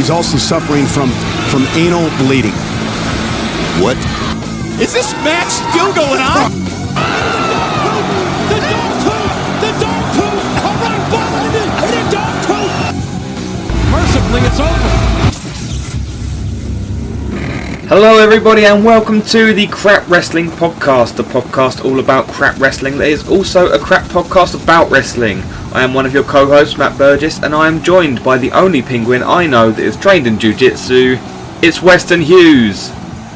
he's also suffering from anal bleeding. What? Is this match still going on? The dog tooth! All right, behind it! The dog tooth! Mercifully, it's over. Hello everybody and welcome to the Crap Wrestling Podcast, the podcast all about crap wrestling that is also a crap podcast about wrestling. I am one of your co-hosts, Matt Burgess, and I am joined by the only penguin I know that is trained in jiu-jitsu. It's Weston Hughes.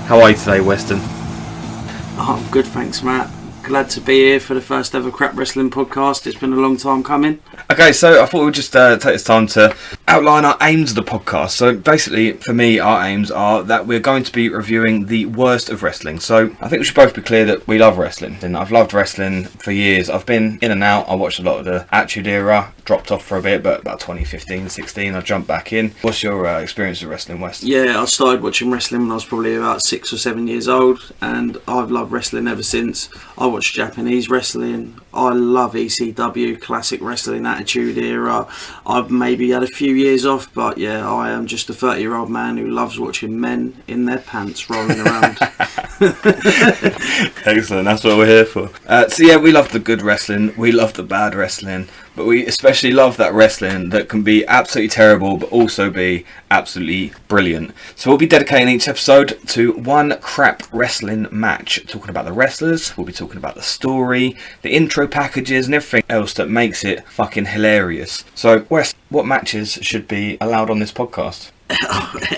How are you today, Weston? Oh, I'm good, thanks, Matt. Glad to be here for the first ever Crap Wrestling Podcast. It's been a long time coming. Okay, so I thought we'd just take this time to outline our aims of the podcast. So basically, for me, our aims are that we're going to be reviewing the worst of wrestling. So I think we should both be clear that we love wrestling. And I've loved wrestling for years. I've been in and out. I watched a lot of the Attitude Era, dropped off for a bit, but about 2015, 16, I jumped back in. What's your experience of wrestling, West? Yeah, I started watching wrestling when I was probably about 6 or 7 years old, and I've loved wrestling ever since. I watched Japanese wrestling. I love ECW, classic wrestling, Attitude Era. I've maybe had a few years off, but yeah, I am just a 30-year-old man who loves watching men in their pants rolling around. Excellent, that's what we're here for. So yeah, we love the good wrestling, we love the bad wrestling, but we especially love that wrestling that can be absolutely terrible but also be absolutely brilliant. So we'll be dedicating each episode to one crap wrestling match, talking about the wrestlers, we'll be talking about the story, the intro packages and everything else that makes it fucking hilarious. So Wes, what matches should be allowed on this podcast?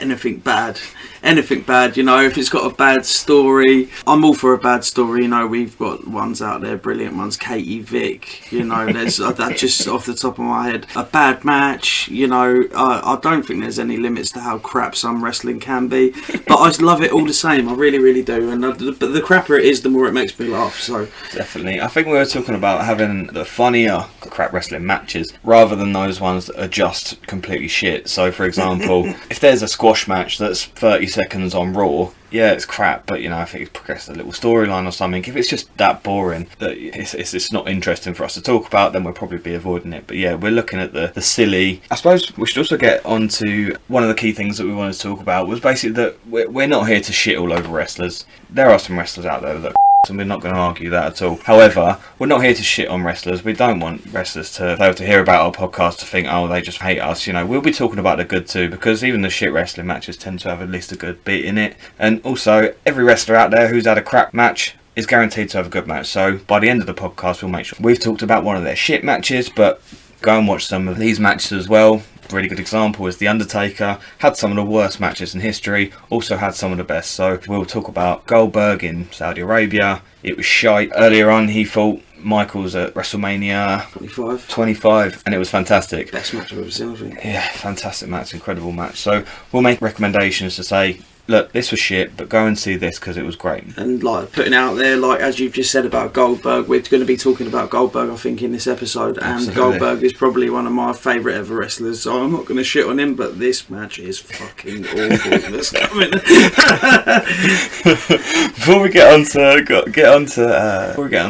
Anything bad, you know. If it's got a bad story, I'm all for a bad story, you know. We've got ones out there, brilliant ones, Katie Vick, you know. There's that just off the top of my head. A bad match, you know. I don't think there's any limits to how crap some wrestling can be, but I love it all the same. I really do. And but the crappier it is, the more it makes me laugh. So definitely, I think we were talking about having the funnier crap wrestling matches rather than those ones that are just completely shit. So for example, if there's a squash match that's 30 seconds on Raw, yeah, it's crap, but you know, if it progresses a little storyline or something, if it's just that boring that it's not interesting for us to talk about, then we'll probably be avoiding it. But yeah, we're looking at the silly. I suppose we should also get onto one of the key things that we wanted to talk about was basically that we're not here to shit all over wrestlers. There are some wrestlers out there that and we're not going to argue that at all. However, we're not here to shit on wrestlers. We don't want wrestlers to be able to hear about our podcast to think, oh, they just hate us. You know, we'll be talking about the good too, because even the shit wrestling matches tend to have at least a good bit in it. And also, every wrestler out there who's had a crap match is guaranteed to have a good match. So by the end of the podcast, we'll make sure we've talked about one of their shit matches, but go and watch some of these matches as well. Really good example is The Undertaker, had some of the worst matches in history, also had some of the best. So we'll talk about Goldberg in Saudi Arabia. It was shite. Earlier on he fought Michaels at Wrestlemania 25 and it was fantastic. Best match I've ever seen, I think. Yeah, fantastic match, incredible match. So we'll make recommendations to say, look, this was shit, but go and see this because it was great. And like putting out there, like as you've just said about Goldberg, we're going to be talking about Goldberg, I think, in this episode. And absolutely. Goldberg is probably one of my favourite ever wrestlers, so I'm not going to shit on him, but this match is fucking awful. That's coming. Before we get on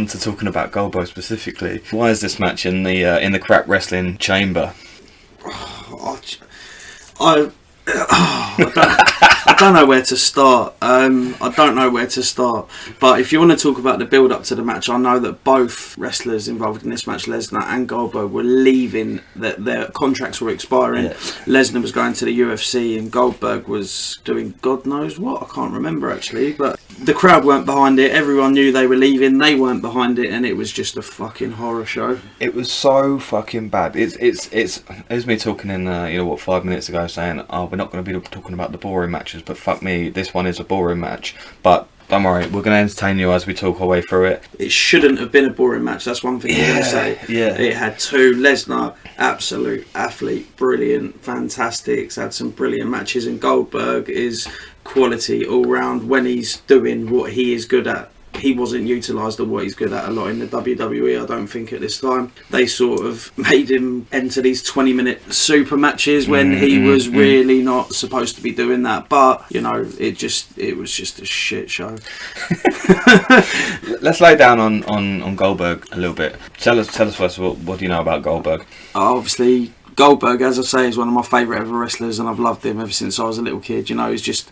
to talking about Goldberg specifically, why is this match in the crap wrestling chamber? I don't know where to start. But if you want to talk about the build up to the match, I know that both wrestlers involved in this match, Lesnar and Goldberg, were leaving, that their contracts were expiring. Yeah. Lesnar was going to the UFC and Goldberg was doing God knows what. I can't remember actually, but the crowd weren't behind it. Everyone knew they were leaving. They weren't behind it, and it was just a fucking horror show. It was so fucking bad. It was me talking in 5 minutes ago saying, oh, we're not going to be talking about the boring matches, but fuck me, this one is a boring match. But don't worry, we're going to entertain you as we talk our way through it. It shouldn't have been a boring match, that's one thing I'm going to say. Yeah. It had two. Lesnar, absolute athlete, brilliant, fantastic, had some brilliant matches, and Goldberg is quality all round when he's doing what he is good at. He wasn't utilised at what he's good at a lot in the WWE, I don't think, at this time. They sort of made him enter these 20-minute super matches when he was really not supposed to be doing that. But, you know, it was just a shit show. Let's lay down on Goldberg a little bit. Tell us first of all, what do you know about Goldberg? Obviously, Goldberg, as I say, is one of my favourite ever wrestlers, and I've loved him ever since I was a little kid. You know, he's just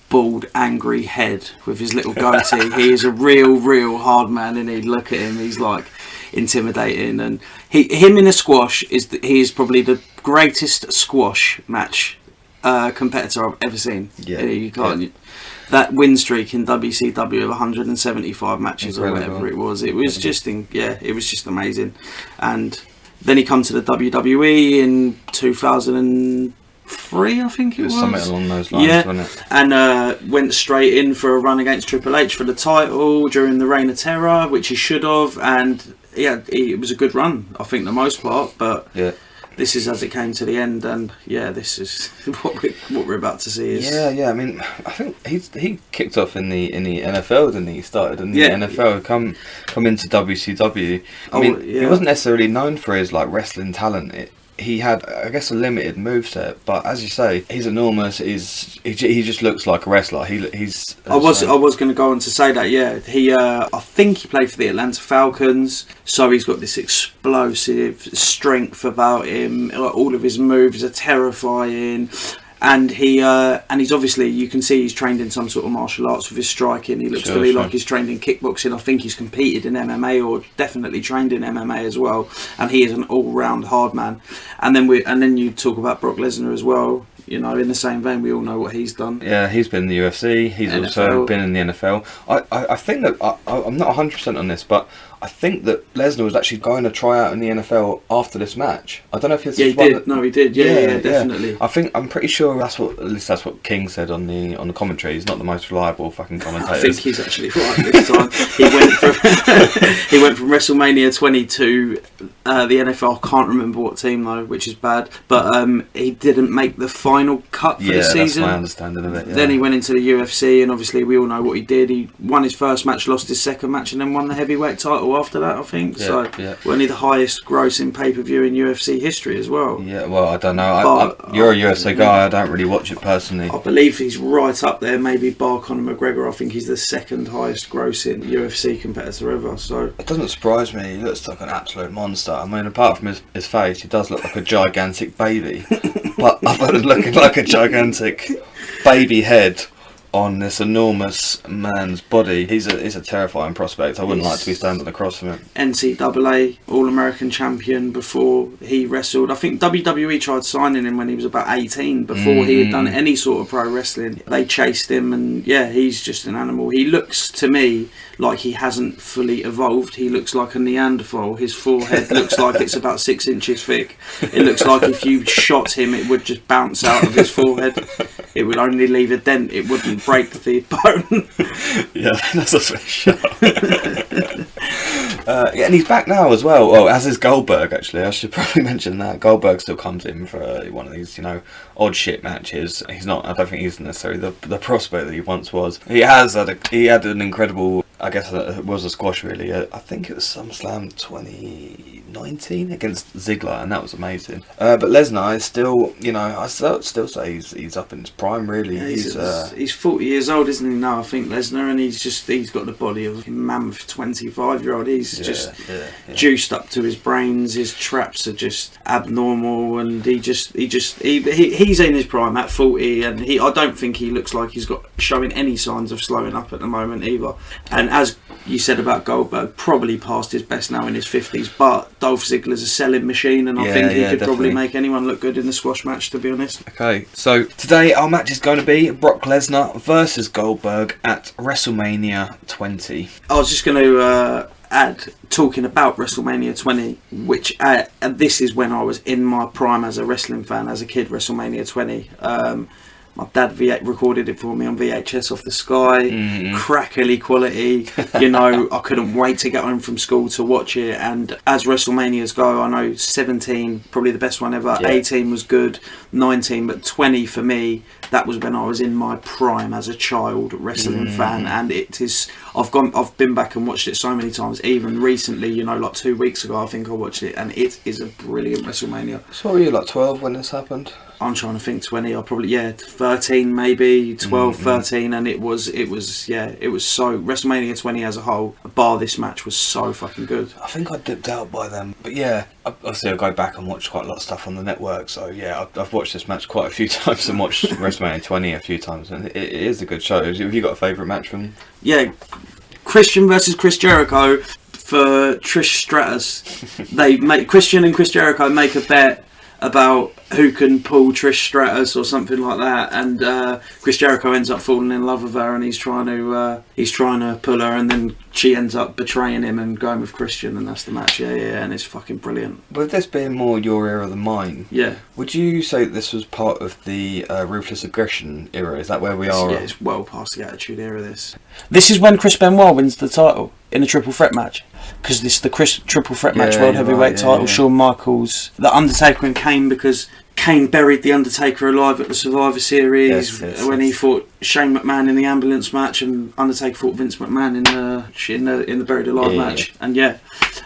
bald, angry head with his little goatee. He is a real hard man, and he look at him, he's like intimidating. And him in a squash he is probably the greatest squash match competitor I've ever seen. Yeah, you can't. Yeah. That win streak in WCW of 175 matches Incredible. Or whatever it was just it was just amazing. And then he come to the WWE in 2003, I think it was. Something along those lines, wasn't it? And went straight in for a run against Triple H for the title during the Reign of Terror, which he should have. And it was a good run, I think, the most part. But this is as it came to the end, and this is what we're about to see. Is I mean, I think he kicked off in the NFL, didn't he? He started in the NFL, come into WCW. I mean, he wasn't necessarily known for his like wrestling talent. He had, I guess, a limited moveset, but as you say, he's enormous. He just looks like a wrestler. I was going to go on to say that. Yeah, I think he played for the Atlanta Falcons, so he's got this explosive strength about him. All of his moves are terrifying. And he's obviously, you can see he's trained in some sort of martial arts with his striking. He looks to me like he's trained in kickboxing. I think he's competed in MMA or definitely trained in MMA as well. And he is an all-round hard man. And then you talk about Brock Lesnar as well. You know, in the same vein, we all know what he's done. Yeah, he's been in the UFC. He's NFL. Also been in the NFL. I think that I'm not 100% on this, but I think that Lesnar was actually going to try out in the NFL after this match. I don't know if it's he did. No, he did. Yeah, definitely. I'm pretty sure at least that's what King said on the commentary. He's not the most reliable fucking commentator. I think he's actually right this time. He went from WrestleMania 20 to the NFL. I can't remember what team though, which is bad. But he didn't make the final cut for the season. That's my understanding of it. Yeah. Then he went into the UFC, and obviously we all know what he did. He won his first match, lost his second match, and then won the heavyweight title after that, I think. Only the highest grossing pay-per-view in UFC history as well. Yeah, well, I don't know. You're a UFC guy. I don't really watch it personally. I believe he's right up there, maybe bar Conor McGregor. I think he's the second highest grossing UFC competitor ever. So it doesn't surprise me. He looks like an absolute monster. I mean, apart from his face, he does look like a gigantic baby. But other than looking like a gigantic baby head on this enormous man's body, he's a terrifying prospect. I wouldn't like to be standing across from him. NCAA All-American champion before he wrestled. I think WWE tried signing him when he was about 18, before he had done any sort of pro wrestling. They chased him, and he's just an animal. He looks to me like he hasn't fully evolved. He looks like a Neanderthal. His forehead looks like it's about 6 inches thick. It looks like if you shot him, it would just bounce out of his forehead. It would only leave a dent. It wouldn't break the bone. Yeah, that's a fair shot. And he's back now as well. Well, as is Goldberg, actually. I should probably mention that. Goldberg still comes in for one of these, odd shit matches. He's not, I don't think he's necessarily the prospect that he once was. He had an incredible, I guess it was a squash really. I think it was SummerSlam 2019 against Ziggler, and that was amazing. But Lesnar is still, I still say he's up in his prime really. Yeah, he's 40 years old, isn't he now, I think, Lesnar, and he's got the body of a mammoth 25-year-old. He's juiced up to his brains. His traps are just abnormal, and he's in his prime at 40, and I don't think he looks like he's showing any signs of slowing up at the moment either. And as you said about Goldberg, probably past his best now in his 50s, but Dolph Ziggler's a selling machine, and I think he could probably make anyone look good in the squash match, to be honest. Okay, so today our match is going to be Brock Lesnar versus Goldberg at WrestleMania 20. I was just going to add, talking about WrestleMania 20, which this is when I was in my prime as a wrestling fan as a kid. WrestleMania 20, my dad recorded it for me on VHS off the Sky, crackly quality. I couldn't wait to get home from school to watch it. And as WrestleManias go, I know 17 probably the best one ever. 18 was good, 19, but 20 for me, that was when I was in my prime as a child wrestling fan. And it is, I've been back and watched it so many times. Even recently, like 2 weeks ago, I think I watched it, and it is a brilliant WrestleMania. So were you like 12 when this happened? I'm trying to think 20 or probably 13 maybe 12 13, and it was so WrestleMania 20 as a whole, bar this match, was so fucking good. I think I dipped out by then, but yeah, obviously I go back and watch quite a lot of stuff on the network, so yeah, I've watched this match quite a few times and watched WrestleMania 20 a few times, and it is a good show. Have you got a favourite match from? Yeah, Christian versus Chris Jericho for Trish Stratus. Christian and Chris Jericho make a bet about who can pull Trish Stratus or something like that, and Chris Jericho ends up falling in love with her, and he's trying to pull her, and then she ends up betraying him and going with Christian, and that's the match. And it's fucking brilliant. With this being more your era than mine, would you say this was part of the Ruthless Aggression era? Is that where we are? Yeah, it's well past the Attitude Era. This is when Chris Benoit wins the title in a triple threat match, because this is the triple threat match, World Heavyweight title. Shawn Michaels, The Undertaker, and Kane, because Kane buried The Undertaker alive at the Survivor Series when he fought Shane McMahon in the ambulance match, and Undertaker fought Vince McMahon in the buried alive match, and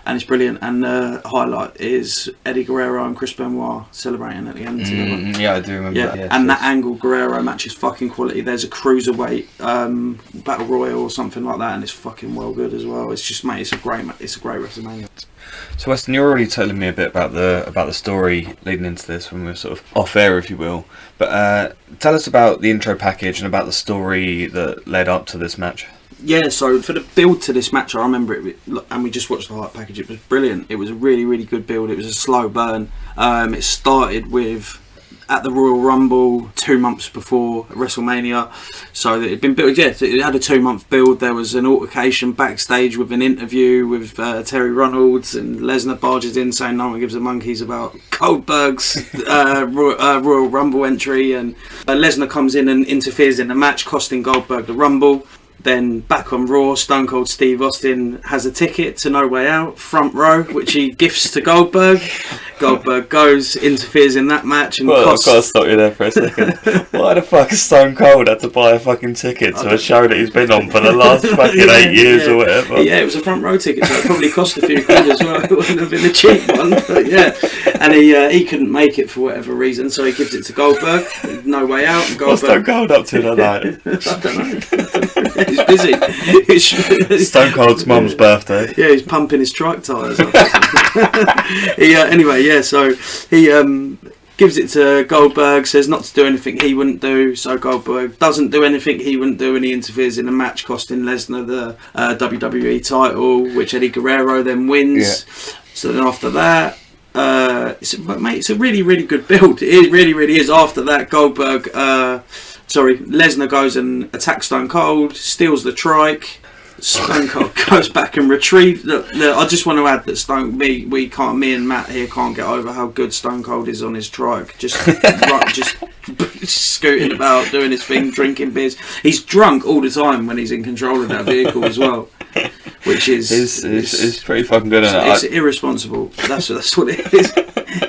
it's brilliant. And the highlight is Eddie Guerrero and Chris Benoit celebrating at the end together. Yeah, I do remember that. And that Angle Guerrero match is fucking quality. There's a cruiserweight battle royal or something like that, and it's fucking well good as well. It's just, mate, it's a great WrestleMania. So Weston, you're already telling me a bit about the story leading into this when we're sort of off air, if you will. But tell us about the intro package and about the story that led up to this match. Yeah, so for the build to this match, I remember it, and we just watched the hype package. It was brilliant. It was a really, really good build. It was a slow burn. It started with at the Royal Rumble 2 months before WrestleMania, so it had been built. It had a 2 month build. There was an altercation backstage with an interview with Terry Reynolds, and Lesnar barges in saying no one gives a monkeys about Goldberg's Royal Rumble entry, and Lesnar comes in and interferes in the match, costing Goldberg the Rumble. Then back on Raw, Stone Cold Steve Austin has a ticket to No Way Out, front row, which he gifts to Goldberg. Goldberg goes, interferes in that match, and I've got to stop you there for a second. Why the fuck has Stone Cold had to buy a fucking ticket to a show that he's been on for the last fucking 8 years or whatever? Yeah, it was a front row ticket, so it probably cost a few quid as well. It wouldn't have been a cheap one, but yeah. And he couldn't make it for whatever reason, so he gives it to Goldberg. No Way Out. And Goldberg, what's Stone Cold up to tonight? I don't know. He's busy. Stone Cold's mum's birthday. Yeah, he's pumping his trike tyres up. So he gives it to Goldberg, says not to do anything he wouldn't do, so Goldberg doesn't do anything he wouldn't do, and he interferes in the match, costing Lesnar the WWE title, which Eddie Guerrero then wins. So then after that, it's a really, really good build. It really, really is. After that, Lesnar goes and attacks Stone Cold, steals the trike. Stone Cold goes back and retrieves. I just want to add that me and Matt here can't get over how good Stone Cold is on his trike. Just scooting about, doing his thing, drinking beers. He's drunk all the time when he's in control of that vehicle as well, which is it's pretty fucking good. It's irresponsible. That's what it is.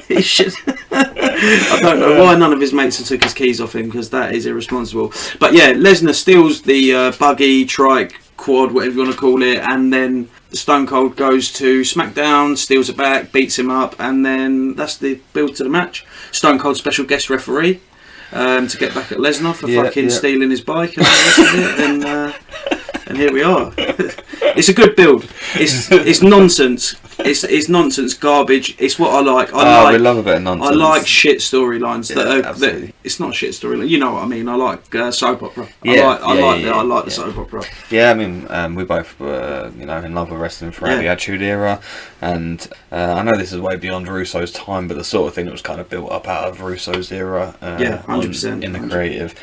He should. I don't know why none of his mates have took his keys off him, because that is irresponsible. But yeah, Lesnar steals the buggy, trike, quad, whatever you want to call it, and then Stone Cold goes to SmackDown, steals it back, beats him up, and then that's the build to the match. Stone Cold special guest referee to get back at Lesnar for fucking stealing his bike and all the rest of it, and here we are. It's a good build. It's nonsense. It's nonsense, garbage. It's what I like. We love a bit of nonsense. I like shit storylines that it's not shit storyline. You know what I mean? I like soap opera. I like the soap opera. Yeah, I mean, we both were in love with wrestling throughout the Attitude Era, and I know this is way beyond Russo's time, but the sort of thing that was kind of built up out of Russo's era. 100% in the creative.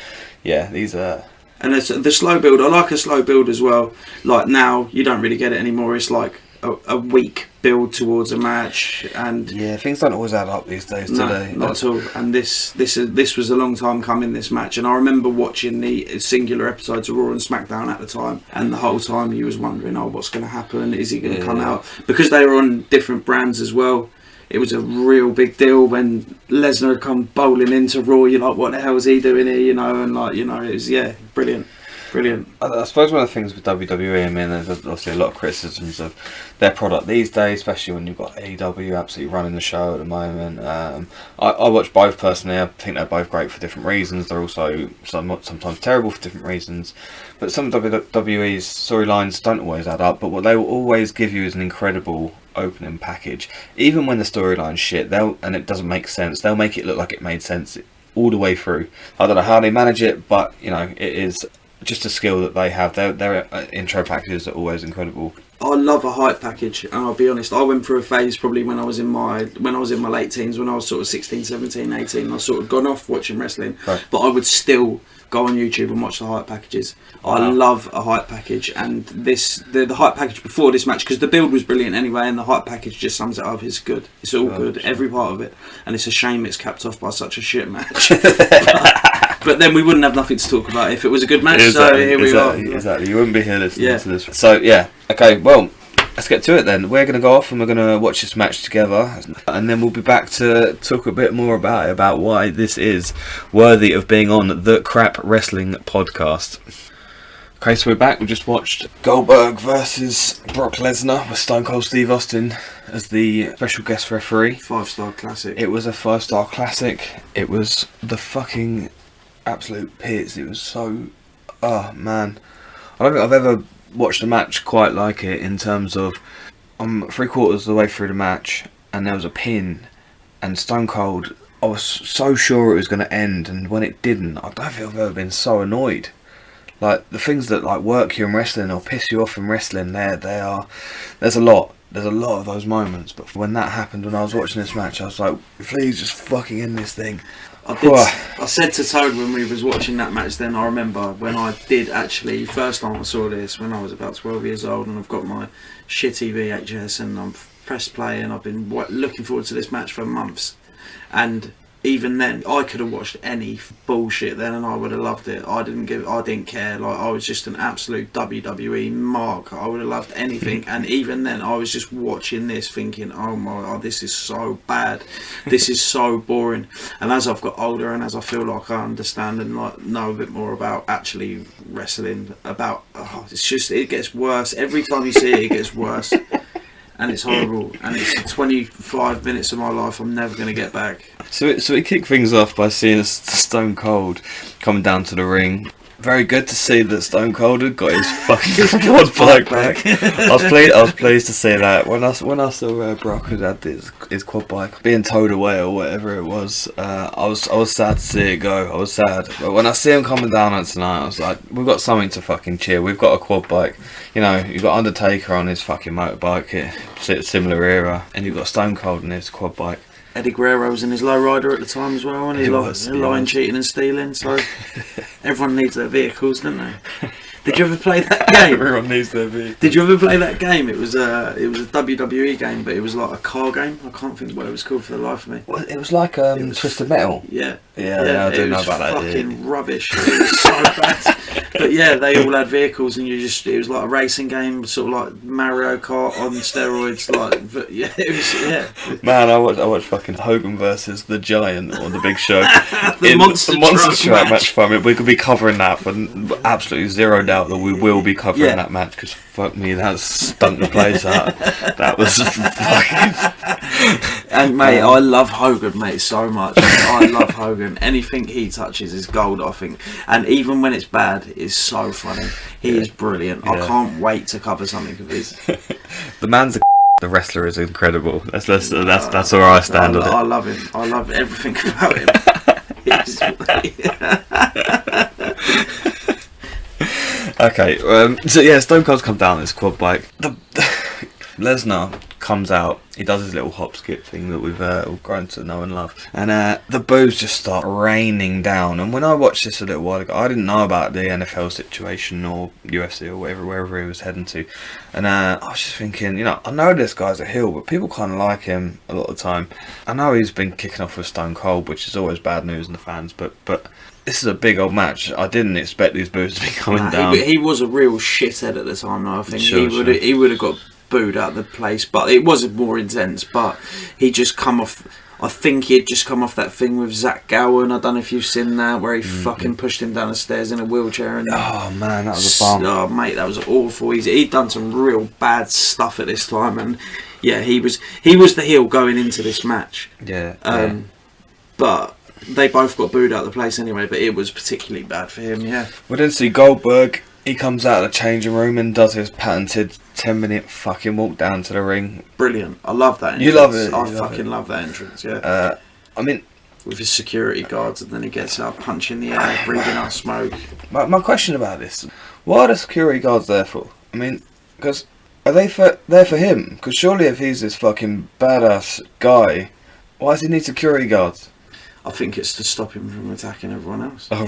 Yeah, these are. And it's the slow build. I like a slow build as well. Like now, you don't really get it anymore. It's like a week build towards a match, and things don't always add up these days. Not at all. And this was a long time coming, this match, and I remember watching the singular episodes of Raw and SmackDown at the time, and the whole time you was wondering, what's going to happen? Is he going to come out? Because they were on different brands as well. It was a real big deal when Lesnar had come bowling into Raw. You're like, what the hell is he doing here? And it was brilliant. Brilliant. I suppose one of the things with WWE, I mean, there's obviously a lot of criticisms of their product these days, especially when you've got AEW absolutely running the show at the moment. I watch both personally. I think they're both great for different reasons. They're also sometimes terrible for different reasons. But some of WWE's storylines don't always add up, but what they will always give you is an incredible opening package. Even when the storyline's shit, and it doesn't make sense, they'll make it look like it made sense all the way through. I don't know how they manage it, but it is just a skill that they have. Their intro packages are always incredible. I love a hype package, and I'll be honest, I went through a phase probably when I was in my late teens, when I was sort of 16, 17, 18. I sort of gone off watching wrestling, right. But I would still go on YouTube and watch the hype packages. I love a hype package, and the hype package before this match, because the build was brilliant anyway, and the hype package just sums it up. It's good. It's all good, every part of it, and it's a shame it's capped off by such a shit match. But then we wouldn't have nothing to talk about if it was a good match. Exactly, so here we are. Exactly. You wouldn't be here listening to this. So yeah. Okay. Well, let's get to it then. We're going to go off and we're going to watch this match together, and then we'll be back to talk a bit more about why this is worthy of being on the Crap Wrestling podcast. Okay, so we're back. We just watched Goldberg versus Brock Lesnar with Stone Cold Steve Austin as the special guest referee. 5-star classic. It was a 5-star classic. It was the fucking absolute pits. It was so... Oh, man. I don't think I've ever watched a match quite like it, in terms of I'm 3/4 of the way through the match and there was a pin, and Stone Cold, I was so sure it was going to end, and when it didn't, I don't think I've ever been so annoyed. Like, the things that like work you in wrestling or piss you off in wrestling, there's a lot of those moments, but when that happened, when I was watching this match, I was like, please just fucking end this thing. I said to Toad when we was watching that match then, I remember when I did actually, first time I saw this, when I was about 12 years old, and I've got my shitty VHS and I've pressed play, and I've been looking forward to this match for months, and even then I could have watched any bullshit then and I would have loved it. I didn't care. Like, I was just an absolute WWE mark. I would have loved anything, and even then I was just watching this thinking, oh my god, this is so bad, this is so boring. And as I've got older and as I feel like I understand and like know a bit more about actually wrestling, it gets worse every time you see it. It gets worse. And it's horrible, and it's 25 minutes of my life I'm never going to get back. So we kick things off by seeing Stone Cold coming down to the ring. Very good to see that Stone Cold had got his fucking quad bike back. I was pleased to see that. When I saw Brock had had his quad bike being towed away or whatever it was, I was sad to see it go. I was sad. But when I see him coming down on tonight, I was like, we've got something to fucking cheer. We've got a quad bike. You've got Undertaker on his fucking motorbike, similar era, and you've got Stone Cold on his quad bike. Eddie Guerrero was in his lowrider at the time as well, and he was lying, cheating and stealing, so everyone needs their vehicles, don't they? Did you ever play that game? Everyone needs their vehicle. Did you ever play that game? It was a WWE game, but it was like a car game. I can't think what it was called for the life of me. Well, it was like Twisted Metal. Yeah, I do know about that. It was fucking rubbish. It was so bad. But yeah, they all had vehicles, and it was like a racing game, sort of like Mario Kart on steroids. Man, I watched fucking Hogan versus the Giant on the Big Show. the monster truck match from it. We could be covering that for absolutely zero doubt that we will be covering that match, because fuck me, that stunk the place out. That was fucking. And mate, I love Hogan, mate, so much. I love Hogan. Anything he touches is gold, I think. And even when it's bad, it's so funny. He is brilliant. I can't wait to cover something of his. The man's the wrestler is incredible. That's where I stand on it. I love him. I love everything about him. Okay, so yeah, Stone Cold's come down this quad bike. Lesnar comes out, he does his little hop skip thing that we've all grown to know and love, and the boos just start raining down. And when I watched this a little while ago, I didn't know about the NFL situation or UFC or wherever he was heading to, and I was just thinking, I know this guy's a heel, but people kind of like him a lot of the time. I know he's been kicking off with Stone Cold, which is always bad news in the fans, but this is a big old match. I didn't expect these boos to be coming down. He was a real shithead at the time, though. I think Sure. He would have got booed out of the place, but it was more intense. But he just come off. I think he had just come off that thing with Zach Gowen. I don't know if you've seen that, where he fucking pushed him down the stairs in a wheelchair. And oh man, that was a bump. Oh mate, that was awful. He'd done some real bad stuff at this time, and yeah, he was the heel going into this match. Yeah. But they both got booed out of the place anyway. But it was particularly bad for him. Yeah. We didn't see Goldberg. He comes out of the changing room and does his patented 10-minute fucking walk down to the ring. Brilliant. I love that entrance. You love it. I fucking love that entrance, yeah. I mean, with his security guards, and then he gets out punching the air, breathing out smoke. My question about this, what are the security guards there for? I mean, because are they there for him? Because surely if he's this fucking badass guy, why does he need security guards? I think it's to stop him from attacking everyone else. Oh.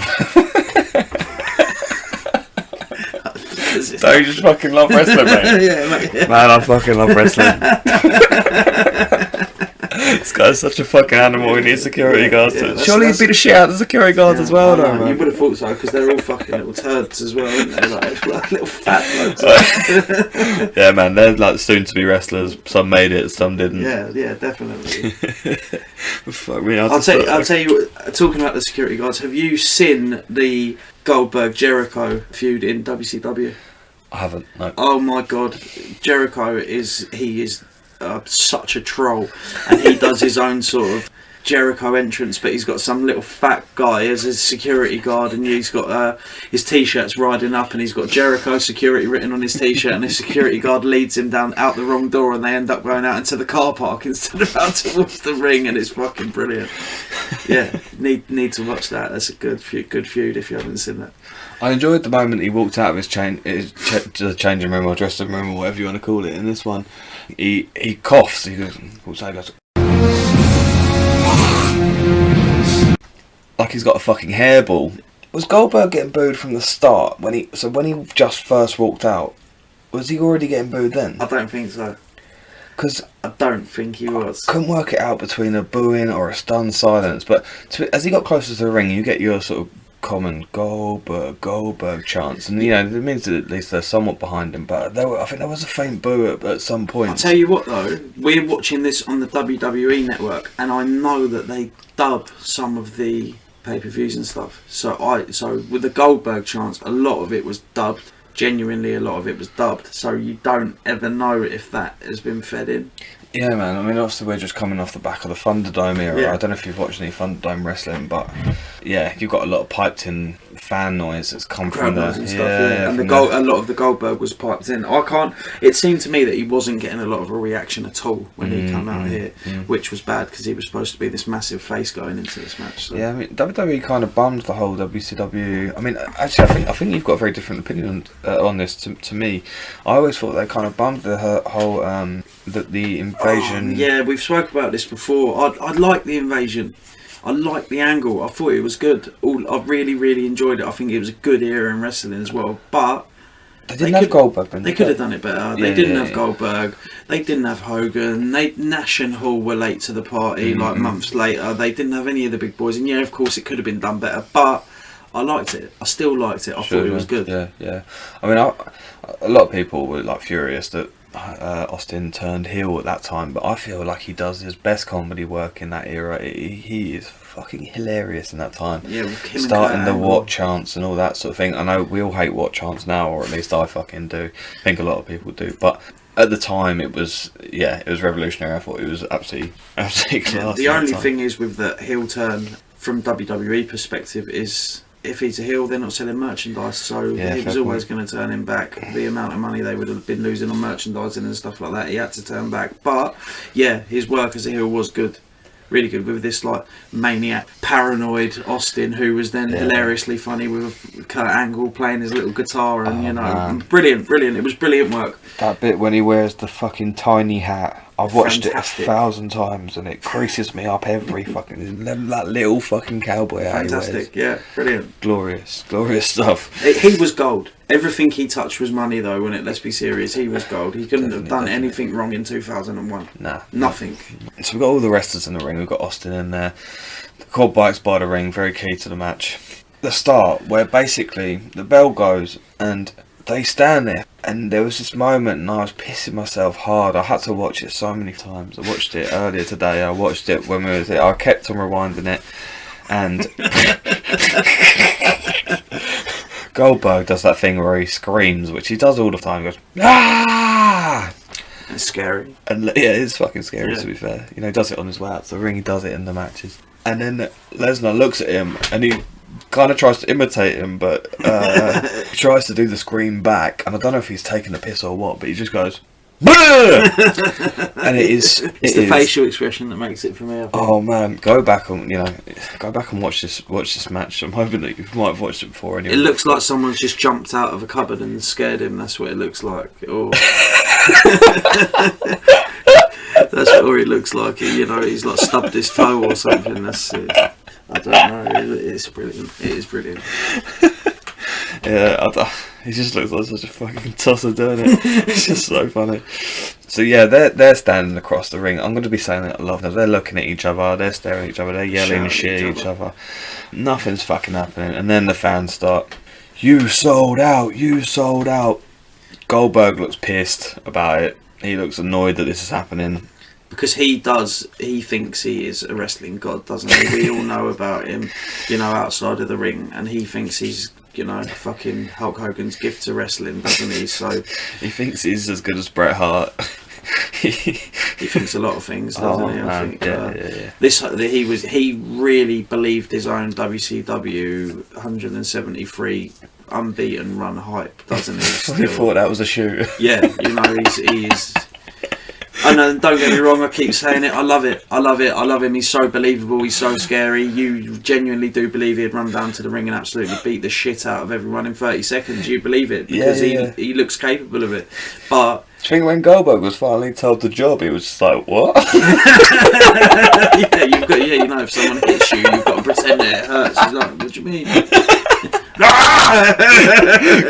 So you just fucking love wrestling, mate? Yeah, mate. Yeah. Man, I fucking love wrestling. This guy's such a fucking animal. He needs security guards. Yeah, surely he'd beat the shit out of the security guards as well, though, man. You would have thought so, because they're all fucking little turds as well, aren't they? Like little fat blokes. Yeah, man, they're like soon-to-be wrestlers. Some made it, some didn't. Yeah, definitely. Fuck me, I'll tell you, talking about the security guards, have you seen the Goldberg-Jericho feud in WCW? I haven't, no. Oh my god, Jericho is such a troll, and he does his own sort of Jericho entrance, but he's got some little fat guy as his security guard, and he's got his t-shirt's riding up, and he's got Jericho security written on his t-shirt, and his security guard leads him down out the wrong door, and they end up going out into the car park instead of out towards the ring, and it's fucking brilliant. Yeah, need to watch that. That's a good feud if you haven't seen that. I enjoyed the moment he walked out of his changing room or dressing room or whatever you want to call it. In this one, he coughs. He goes, like he's got a fucking hairball. Was Goldberg getting booed from the start when he just first walked out? Was he already getting booed then? I don't think so. Because I don't think he was. Couldn't work it out between a booing or a stunned silence. But as he got closer to the ring, you get your sort of common Goldberg chants, and you know it means that at least they're somewhat behind him. But I think there was a faint boo at some point. I'll tell you what though, we're watching this on the WWE network, and I know that they dub some of the pay-per-views and stuff. So with the Goldberg chants, a lot of it was dubbed. Genuinely, a lot of it was dubbed. So you don't ever know if that has been fed in. Yeah, man. I mean, obviously we're just coming off the back of the Thunderdome era. Yeah. I don't know if you've watched any Thunderdome wrestling, but yeah, you've got a lot of piped-in fan noise that's come from the and stuff. Yeah. And a lot of the Goldberg was piped in. It seemed to me that he wasn't getting a lot of a reaction at all when he came out here, which was bad because he was supposed to be this massive face going into this match. So. Yeah, I mean, WWE kind of bummed the whole WCW. I mean, actually, I think you've got a very different opinion on this. To me, I always thought they kind of bummed the whole the invasion. Yeah, we've spoke about this before. I like the invasion. I like the angle. I thought it was good. I really, really enjoyed it. I think it was a good era in wrestling as well. But they didn't have Goldberg. They could have done it better. They didn't have Goldberg. They didn't have Hogan. Nash and Hall were late to the party, like months later. They didn't have any of the big boys. And yeah, of course, it could have been done better. But I liked it. I still liked it. I thought it was good. Yeah. I mean, a lot of people were like furious that Austin turned heel at that time, but I feel like he does his best comedy work in that era. He is fucking hilarious in that time. Yeah, starting the what chants and all that sort of thing. I know we all hate what chants now, or at least I fucking do. I think a lot of people do, but at the time it was revolutionary. I thought it was absolutely class. The only thing is with the heel turn from WWE perspective is, if he's a heel, they're not selling merchandise, so he was always going to turn him back. The amount of money they would have been losing on merchandising and stuff like that, he had to turn back. But yeah, his work as a heel was good, really good, with this like maniac, paranoid Austin, who was then hilariously funny with Kurt Angle playing his little guitar, and brilliant. It was brilliant work. That bit when he wears the fucking tiny hat. I've watched it 1,000 times and it creases me up every fucking... That little fucking cowboy hat. Fantastic, yeah, brilliant. Glorious stuff. He was gold. Everything he touched was money though, wasn't it? Let's be serious, he was gold. He couldn't have done anything wrong in 2001. Nah. Nothing. So we've got all the wrestlers in the ring. We've got Austin in there. The quad bikes by the ring, very key to the match. The start, where basically the bell goes and they stand there, and there was this moment, and I was pissing myself hard. I had to watch it so many times. I watched it earlier today. I watched it when we were there. I kept on rewinding it, and Goldberg does that thing where he screams, which he does all the time. He goes, ah! It's scary. And yeah, it's fucking scary, to be fair. You know, he does it on his way out to the ring, he does it in the matches. And then Lesnar looks at him, and he kind of tries to imitate him, but he tries to do the scream back. And I don't know if he's taking a piss or what, but he just goes, and it's the facial expression that makes it for me. I think. Oh man, go back and watch this match. I'm hoping that you might have watched it before. Anyway, it looks like someone's just jumped out of a cupboard and scared him. That's what it looks like. Or that's what it looks like. You know, he's like stubbed his toe or something. That's it. I don't know. It's brilliant. It is brilliant. Yeah, he just looks like such a fucking tosser doing it. It's just so funny. So yeah, they're standing across the ring. I'm going to be saying it a lot. They're looking at each other. They're staring at each other. They're yelling and shit at each other. Nothing's fucking happening. And then the fans start, "You sold out. You sold out." Goldberg looks pissed about it. He looks annoyed that this is happening. Because he thinks he is a wrestling god, doesn't he? We all know about him, you know, outside of the ring, and he thinks he's, you know, fucking Hulk Hogan's gift to wrestling, doesn't he? So he thinks he's as good as Bret Hart. He thinks a lot of things, doesn't he? I think yeah. He really believed his own WCW 173 unbeaten run hype, doesn't he? He thought that was a shoot. Yeah, you know, he's. And don't get me wrong, I keep saying it. I love it. I love it. I love him. He's so believable. He's so scary. You genuinely do believe he'd run down to the ring and absolutely beat the shit out of everyone in 30 seconds. You believe it because he looks capable of it. But I think when Goldberg was finally told the job, he was just like, "What?" you know, if someone hits you, you've got to pretend that it hurts. He's like, "What do you mean?"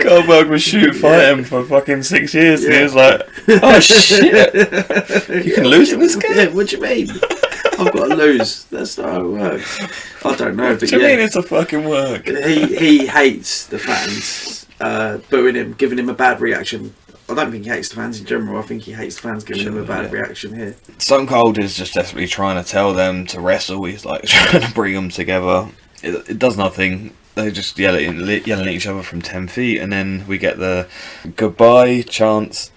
Goldberg was fighting for fucking 6 years, and he was like, "Oh shit, you can lose in this game." Yeah, what do you mean? I've got to lose. That's not how it works. I don't know, but what do you mean it's a fucking work? He hates the fans booing him, giving him a bad reaction. I don't think he hates the fans in general. I think he hates the fans giving him a bad reaction here. Stone Cold is just desperately trying to tell them to wrestle. He's like trying to bring them together. It does nothing. They just yelling at each other from 10 feet, and then we get the goodbye chants.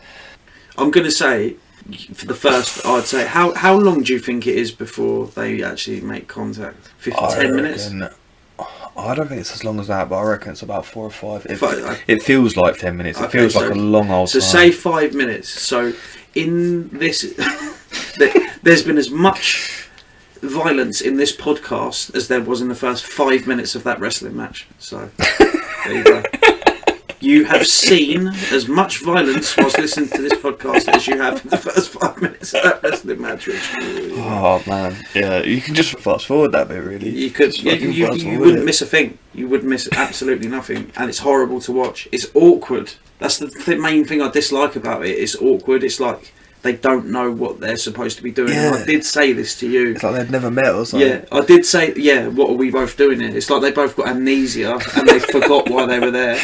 I'm going to say, for the first, I'd say, how long do you think it is before they actually make contact? 10 minutes? I don't think it's as long as that, but I reckon it's about 4 or 5. It feels like 10 minutes. It feels like a long old time. So say 5 minutes. So in this, there's been as much violence in this podcast as there was in the first 5 minutes of that wrestling match. So there you go. You have seen as much violence whilst listening to this podcast as you have in the first 5 minutes of that wrestling match. Oh man, yeah, you can just fast forward that bit, really. You could. You wouldn't miss a thing. You would miss absolutely nothing, and it's horrible to watch. It's awkward. That's the main thing I dislike about it. It's awkward. It's like they don't know what they're supposed to be doing. Yeah. And I did say this to you. It's like they've never met or something. Yeah, I did say, what are we both doing here? It's like they both got amnesia and they forgot why they were there.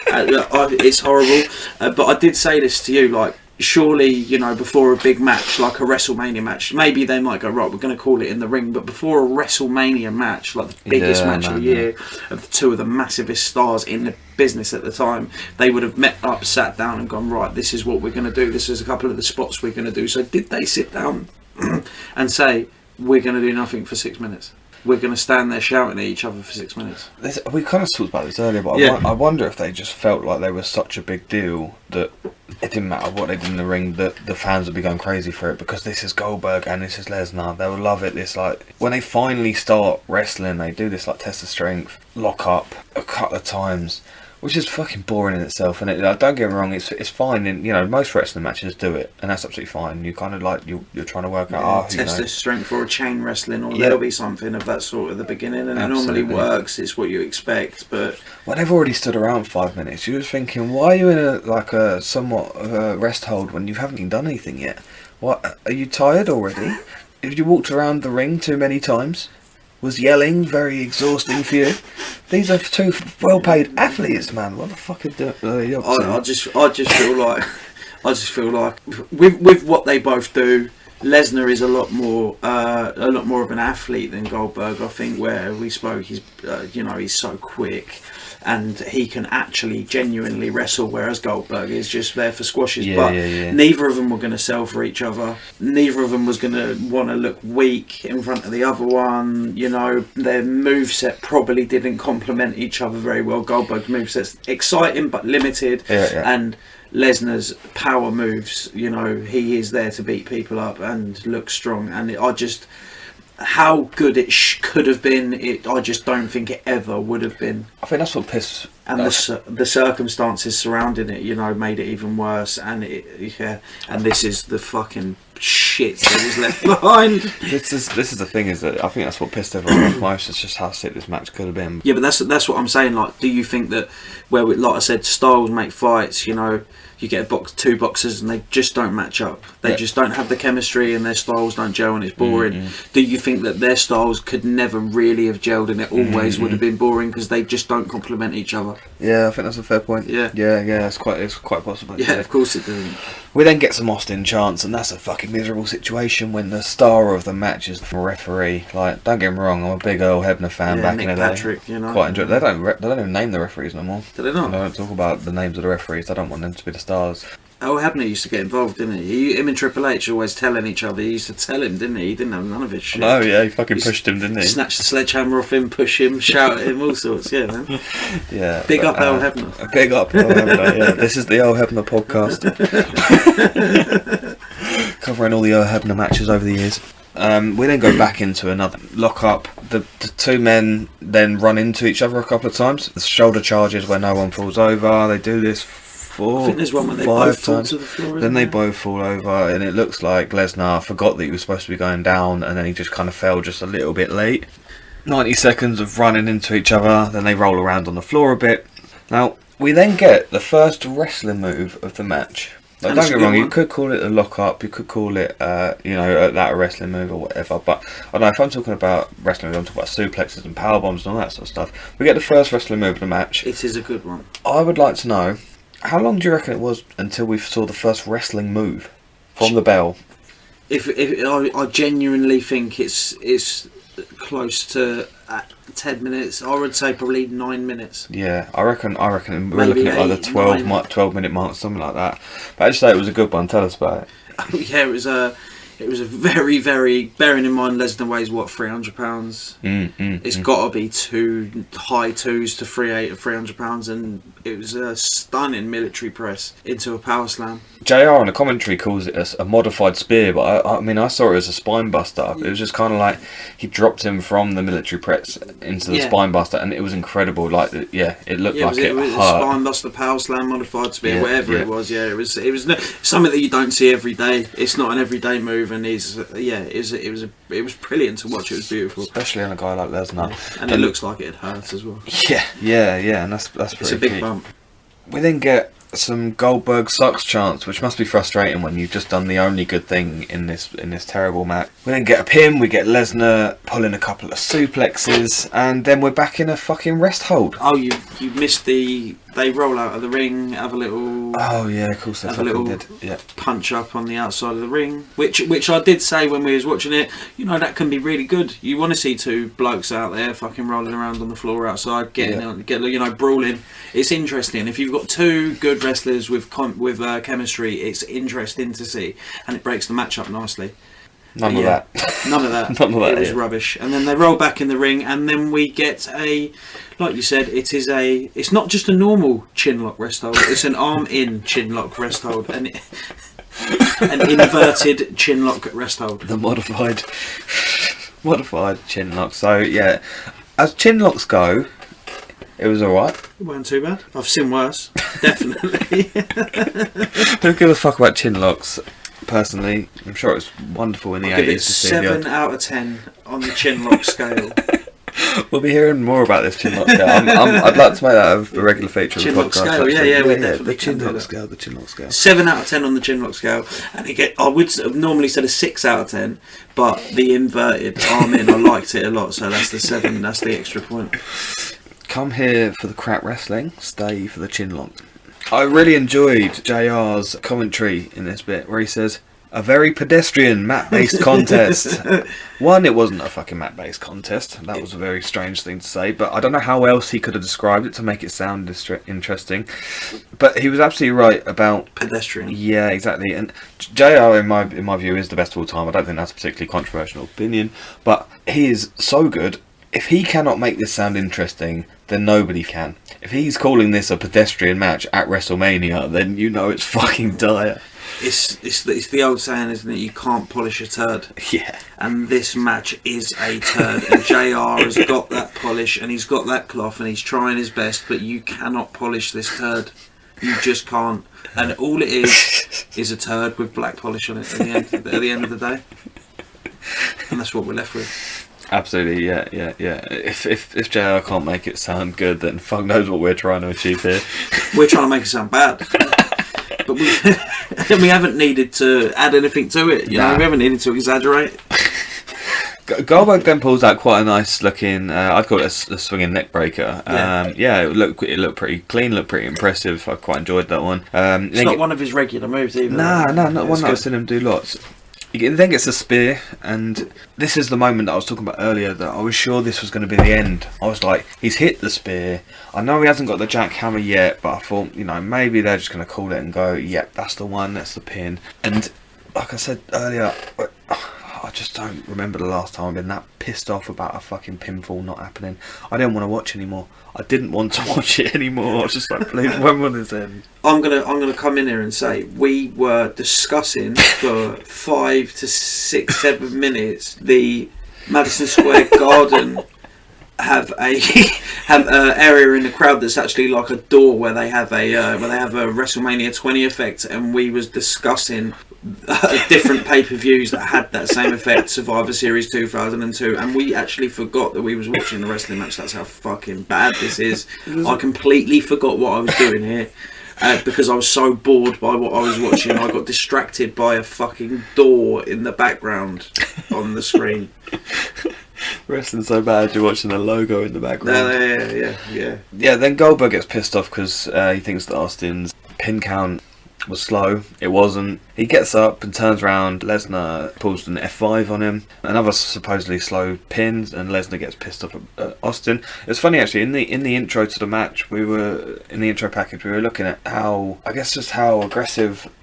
It's horrible. But I did say this to you, like, surely, you know, before a big match, like a WrestleMania match, maybe they might go, right, we're going to call it in the ring, but before a WrestleMania match, like the biggest match of the year, of two of the massivest stars in the business at the time, they would have met up, sat down and gone, right, this is what we're going to do, this is a couple of the spots we're going to do. So did they sit down and say, we're going to do nothing for 6 minutes? We're going to stand there shouting at each other for 6 minutes. We kind of talked about this earlier, but I wonder if they just felt like they were such a big deal that it didn't matter what they did in the ring, that the fans would be going crazy for it, because this is Goldberg and this is Lesnar. They will love it. This, like, when they finally start wrestling, they do this like test of strength, lock up a couple of times, which is fucking boring in itself. And don't get me wrong, it's fine. And you know, most wrestling matches do it, and that's absolutely fine. You kind of like you're trying to work out test of strength or a chain wrestling, or there'll be something of that sort at the beginning, and absolutely. It normally works. It's what you expect, but well, they've already stood around 5 minutes. You're just thinking, why are you in a somewhat of a rest hold when you haven't even done anything yet? What, are you tired already? Have you walked around the ring too many times? Was yelling very exhausting for you? These are two well-paid athletes, man. What the fuck are they up to? I just feel like with what they both do, Lesnar is a lot more of an athlete than Goldberg. I think where we spoke, he's so quick. And he can actually genuinely wrestle, whereas Goldberg is just there for squashes. Neither of them were going to sell for each other. Neither of them was going to want to look weak in front of the other one. You know, their moveset probably didn't complement each other very well. Goldberg's moveset's exciting but limited. And Lesnar's power moves, you know, he is there to beat people up and look strong. And how good it could have been, I just don't think it ever would have been. I think that's what pissed. And the circumstances surrounding it, you know, made it even worse. And and this is the fucking shit that was left behind. This is the thing, is that I think that's what pissed everyone off most. It's just how sick this match could have been. Yeah, but that's what I'm saying. Like, do you think that like I said, styles make fights? You know, you get two boxers and they just don't match up. They just don't have the chemistry and their styles don't gel and it's boring. Do you think that their styles could never really have gelled and it always would have been boring because they just don't complement each other? Yeah, I think that's a fair point. Yeah, it's quite possible. Yeah, of course it doesn't. We then get some Austin chants, and that's a fucking miserable situation when the star of the match is the referee. Like, don't get me wrong, I'm a big Earl Hebner fan back in the day. Patrick, you know. Quite enjoy it. They don't even name the referees no more. Do they not? They don't talk about the names of the referees. I don't want them to be the stars. Earl Hebner used to get involved, didn't he? Him and Triple H always telling each other. He used to tell him, didn't he? He didn't have none of his shit. Oh yeah, he fucking pushed him, didn't he? Snatch the sledgehammer off him, push him, shout at him, all sorts. Yeah, man. Yeah. Big up Earl Hebner. Big up Earl Hebner. Yeah, this is the Earl Hebner podcast, covering all the Earl Hebner matches over the years. We then go back into another lock-up. The two men then run into each other a couple of times. The shoulder charges where no one falls over. They do this I think there's one where they both fall to the floor. Then they both fall over, and it looks like Lesnar forgot that he was supposed to be going down, and then he just kind of fell just a little bit late. 90 seconds of running into each other, then they roll around on the floor a bit. Now, we then get the first wrestling move of the match. Like, don't get me wrong, you could call it a lock-up, you could call it, that a wrestling move or whatever, but I don't know, if I'm talking about wrestling, I'm talking about suplexes and powerbombs and all that sort of stuff. We get the first wrestling move of the match. It is a good one. I would like to know, how long do you reckon it was until we saw the first wrestling move from the bell? If I genuinely think it's close to 10 minutes. I would say probably 9 minutes. Yeah, I reckon we're Maybe looking at like the 12 minute mark, something like that. But I just say it was a good one. Tell us about it. Oh, yeah, it was a very, very, bearing in mind Lesnar weighs what, £300. It's got to be high twos to 300 pounds, and it was a stunning military press into a power slam. JR on the commentary calls it a modified spear, but I mean I saw it as a spine buster. It was just kind of like he dropped him from the military press into the spine buster, and it was incredible. Like it looked like it was hurt. A spine buster, power slam, modified spear, whatever it was. Yeah, it was something that you don't see every day. It's not an everyday move, and it was brilliant to watch. It was beautiful, especially on a guy like Lesnar, and it looks like it hurts as well. Yeah, and that's pretty. It's a big bump. We then get some Goldberg sucks chants, which must be frustrating when you've just done the only good thing in this terrible match. We then get a pin, we get Lesnar pulling a couple of suplexes, and then we're back in a fucking rest hold. Oh, you missed they roll out of the ring, have a little... Oh yeah, of course they fucking did. Yeah. Punch up on the outside of the ring, which I did say when we was watching it, that can be really good. You want to see two blokes out there fucking rolling around on the floor outside, getting brawling. It's interesting. If you've got two good wrestlers with chemistry, it's interesting to see, and it breaks the match up nicely. None of that. It was rubbish. And then they roll back in the ring, and then we get like you said, it's not just a normal chin lock rest hold. It's an arm in chin lock rest hold, and an inverted chin lock rest hold. The modified chin lock. So yeah, as chin locks go, it was alright. It wasn't too bad. I've seen worse, definitely. Who gives a fuck about chin locks? Personally, I'm sure it was wonderful in the 80s to see. 7 out of 10 on the chin lock scale. We'll be hearing more about this chinlock scale. I'd like to make that a regular feature of the Chinlock podcast. scale, yeah, we definitely the can do chinlock that. scale, the chinlock scale. 7 out of 10 on the chinlock scale, and I would have normally said a 6 out of 10, but the inverted arm in, I liked it a lot, so that's the 7. That's the extra point. Come here for the crap wrestling, stay for the chinlock. I really enjoyed JR's commentary in this bit where he says, a very pedestrian mat-based contest. One, it wasn't a fucking mat-based contest. That was a very strange thing to say, but I don't know how else he could have described it to make it sound interesting. But he was absolutely right about pedestrian. Yeah, exactly. And JR, in my view, is the best of all time. I don't think that's a particularly controversial opinion, but he is so good. If he cannot make this sound interesting, then nobody can. If he's calling this a pedestrian match at WrestleMania, then you know it's fucking dire. It's the old saying, isn't it? You can't polish a turd. Yeah. And this match is a turd. And JR has got that polish and he's got that cloth and he's trying his best, but you cannot polish this turd. You just can't. And all it is a turd with black polish on it at the end of the day. And that's what we're left with. Absolutely, yeah. If JR can't make it sound good, then fuck knows what we're trying to achieve here. We're trying to make it sound bad. But we haven't needed to add anything to it. You know, we haven't needed to exaggerate. Goldberg then pulls out quite a nice looking, I'd call it a swinging neck breaker. It looked pretty clean, looked pretty impressive. I quite enjoyed that one. It's not one of his regular moves either. Not one that I've seen him do lots. He then gets a spear, and this is the moment that I was talking about earlier that I was sure this was going to be the end. I was like, he's hit the spear. I know he hasn't got the jackhammer yet, but I thought, maybe they're just going to call it and go, yep, that's the one, that's the pin. And like I said earlier, I just don't remember the last time I've been that pissed off about a fucking pinfall not happening. I didn't want to watch anymore. I didn't want to watch it anymore. I was just like, please, when will this end? I'm gonna come in here and say we were discussing for 5 to 6, 7 minutes the Madison Square Garden have a area in the crowd that's actually like a door where they have a WrestleMania 20 effect, and we was discussing different pay-per-views that had that same effect, Survivor Series 2002, and we actually forgot that we was watching the wrestling match. That's how fucking bad this is. I completely forgot what I was doing here because I was so bored by what I was watching. I got distracted by a fucking door in the background on the screen. Wrestling so bad you're watching the logo in the background. Yeah. Then Goldberg gets pissed off because he thinks that Austin's pin count was slow. It wasn't. He gets up and turns around. Lesnar pulls an F5 on him. Another supposedly slow pin, and Lesnar gets pissed off at Austin. It's funny actually. In the intro to the match, in the intro package, we were looking at how aggressive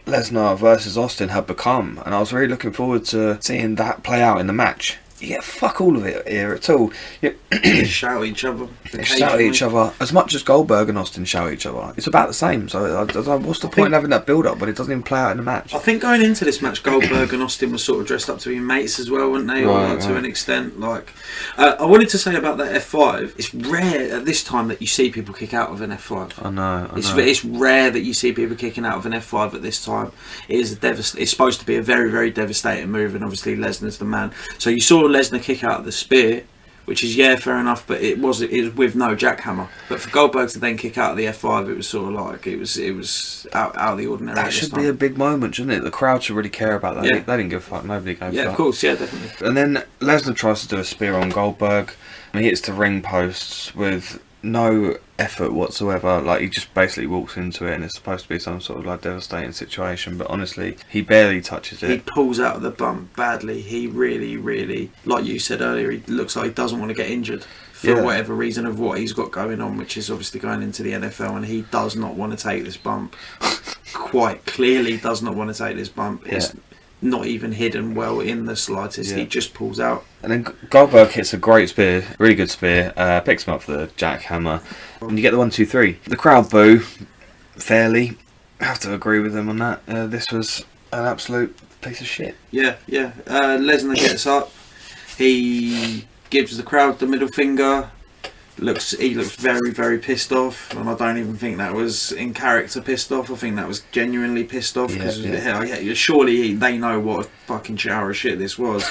Lesnar versus Austin had become, and I was really looking forward to seeing that play out in the match. You get fuck all of it here at all. They shout at each other. They shout at each other as much as Goldberg and Austin shout at each other. It's about the same. So what's the point in having that build up, but it doesn't even play out in the match? I think going into this match, Goldberg and Austin were sort of dressed up to be mates as well, weren't they? Right. To an extent. I wanted to say about that F5. It's rare at this time that you see people kick out of an F5. I know. It's rare that you see people kicking out of an F5 at this time. It's supposed to be a very, very devastating move, and obviously Lesnar's the man. So you saw Lesnar kick out of the spear, which is fair enough, but it was with no jackhammer. But for Goldberg to then kick out of the F5, it was sort of like it was out of the ordinary. That should be a big moment, shouldn't it? The crowd should really care about that. Yeah. They didn't give a fuck. Nobody gave a fuck. Yeah, of course, yeah, definitely. And then Lesnar tries to do a spear on Goldberg, and he hits the ring posts with no effort whatsoever. Like, he just basically walks into it, and it's supposed to be some sort of like devastating situation, but honestly he barely touches it. He pulls out of the bump badly. He really, like you said earlier, he looks like he doesn't want to get injured for whatever reason of what he's got going on, which is obviously going into the NFL, and he does not want to take this bump. Quite clearly does not want to take this bump. It's not even hidden well in the slightest. He just pulls out. And then Goldberg hits a great spear, really good spear, picks him up for the jackhammer, and you get the 1, 2, 3. The crowd boo fairly. I have to agree with them on that. This was an absolute piece of shit. Yeah. Lesnar gets up. He gives the crowd the middle finger. He looks very, very pissed off, and I don't even think that was in character pissed off. I think that was genuinely pissed off, because surely they know what a fucking shower of shit this was.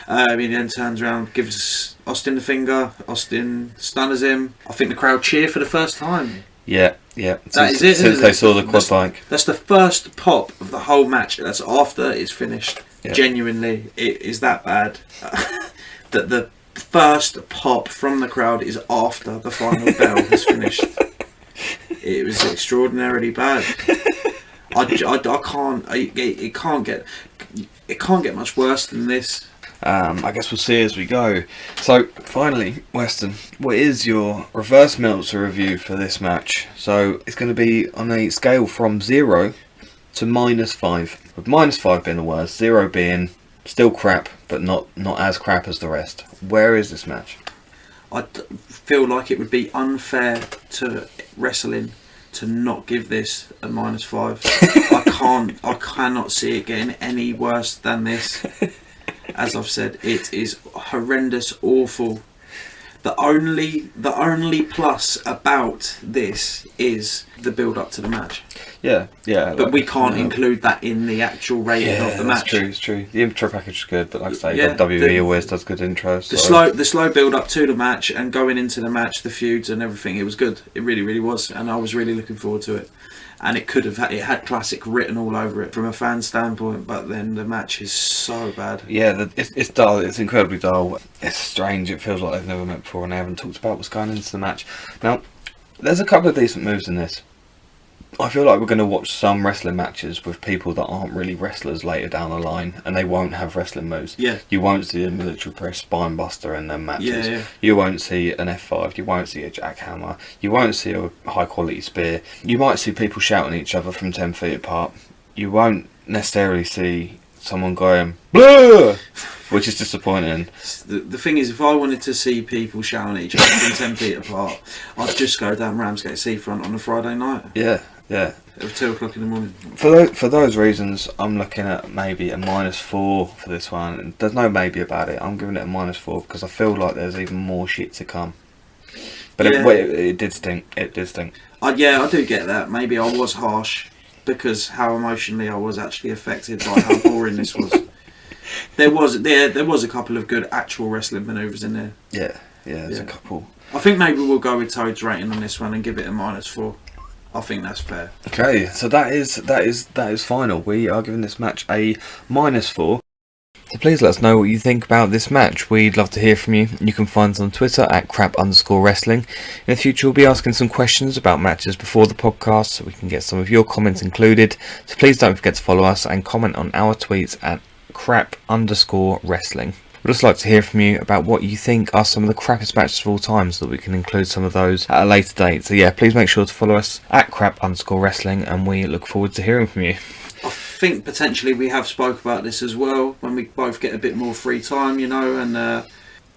He then turns around, gives Austin the finger. Austin stunners him. I think the crowd cheer for the first time. Yeah. That is it. Since they saw the quad bike. That's the first pop of the whole match. That's after it's finished. Yeah. Genuinely, it is that bad. That the first pop from the crowd is after the final bell is finished. It was extraordinarily bad. I can't. It can't get much worse than this. I guess we'll see as we go. So, finally, Weston, what is your reverse Meltzer review for this match? So, it's going to be on a scale from 0 to -5, with -5 being the worst, 0 being still crap, but not as crap as the rest. Where is this match? I feel like it would be unfair to wrestling to not give this a -5. I cannot see it getting any worse than this. As I've said, it is horrendous, awful. The only plus about this is the build up to the match. Yeah. But we can't include that in the actual rating of the match. It's true. The intro package is good, but like I say, Yeah, WWE always does good intros. The slow build up to the match and going into the match, the feuds and everything, it was good. It really, really was, and I was really looking forward to it. And it had classic written all over it from a fan standpoint, but then the match is so bad. Yeah, it's dull. It's incredibly dull. It's strange. It feels like they've never met before, and they haven't talked about what's going into the match. Now, there's a couple of decent moves in this. I feel like we're going to watch some wrestling matches with people that aren't really wrestlers later down the line, and they won't have wrestling moves. Yeah. You won't see a military press spinebuster in their matches. Yeah. You won't see an F5. You won't see a jackhammer. You won't see a high quality spear. You might see people shouting at each other from 10 feet apart. You won't necessarily see someone going "Blah!" which is disappointing. The thing is, if I wanted to see people shouting at each other from 10 feet apart, I'd just go down Ramsgate Seafront on a Friday night. Yeah. At 2 o'clock in the morning. For those reasons, I'm looking at maybe a -4 for this one. There's no maybe about it. I'm giving it a -4 because I feel like there's even more shit to come. But it did stink. It did stink. I do get that. Maybe I was harsh because how emotionally I was actually affected by how boring this was. There was a couple of good actual wrestling manoeuvres in there. Yeah, there's a couple. I think maybe we'll go with Toad's rating on this one and give it a -4. I think that's fair. Okay, so that is final. We are giving this match a -4. So please let us know what you think about this match. We'd love to hear from you. You can find us on Twitter at @crap_wrestling. In the future, we'll be asking some questions about matches before the podcast, so we can get some of your comments included. So please don't forget to follow us and comment on our tweets at @crap_wrestling. We'd also like to hear from you about what you think are some of the crappiest matches of all time, so that we can include some of those at a later date. So yeah, please make sure to follow us at @crap_wrestling, and we look forward to hearing from you. I think potentially we have spoke about this as well when we both get a bit more free time, and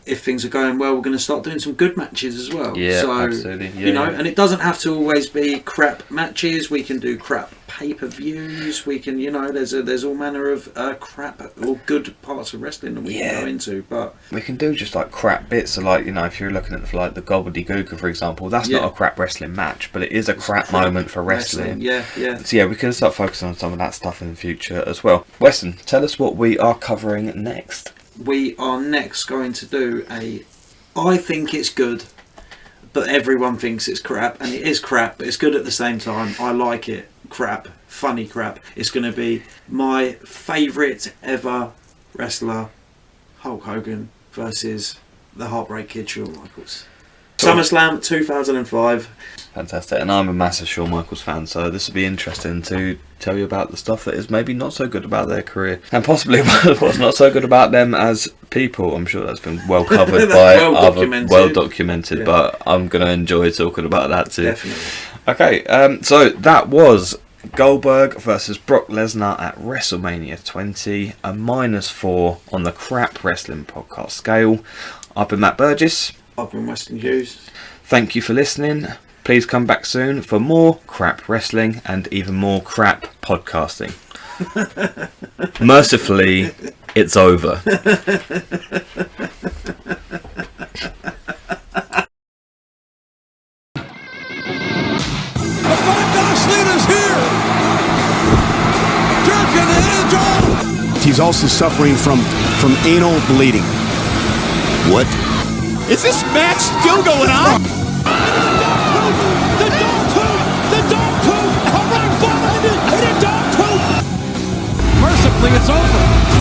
if things are going well, we're going to start doing some good matches as well. Yeah, so, absolutely. Yeah, and it doesn't have to always be crap matches. We can do crap pay-per-views. We can, there's all manner of crap or good parts of wrestling that we can go into. But we can do just like crap bits. So like, if you're looking at the Gobbledygooker, for example, that's not a crap wrestling match, but it is a crap moment for wrestling. Yeah. So yeah, we can start focusing on some of that stuff in the future as well. Weston, tell us what we are covering next. We are next going to do I think it's good, but everyone thinks it's crap, and it is crap, but it's good at the same time. I like it. Crap. Funny crap. It's going to be my favourite ever wrestler, Hulk Hogan, versus the Heartbreak Kid, Shawn Michaels. SummerSlam 2005. Fantastic, and I'm a massive Shawn Michaels fan, so this will be interesting to tell you about the stuff that is maybe not so good about their career, and possibly what's not so good about them as people. I'm sure that's been well covered by well documented, but I'm going to enjoy talking about that too. Definitely. Okay, so that was Goldberg versus Brock Lesnar at WrestleMania 20, a -4 on the Crap Wrestling Podcast scale. I've been Matt Burgess. I've been Weston Hughes. Thank you for listening. Please come back soon for more crap wrestling and even more crap podcasting. Mercifully, it's over. The Five Guys Leader's here! Jerking the edge on! he's also suffering from anal bleeding. What? Is this match still going on? The dog poop! A rock bottom and a dog poop! Mercifully, it's over.